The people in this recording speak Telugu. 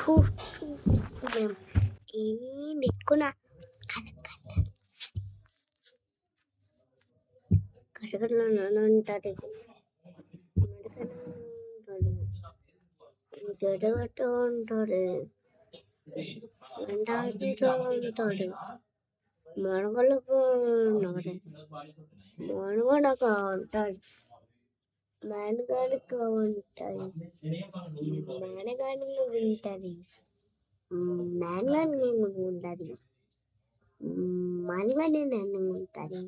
మేము ఏం పెట్టుకున్నా కసగట్లో ఉంటుంది గెడగట్ట ఉంటుంది ఉంటుంది మరగలకు ఉంటుంది మరగడక ఉంటుంది మేనగాడిక ఉంటుంది మేనగాడి ఉంటుంది మేనగాడి ఉంటుంది మనగాడి నన్ను ఉంటుంది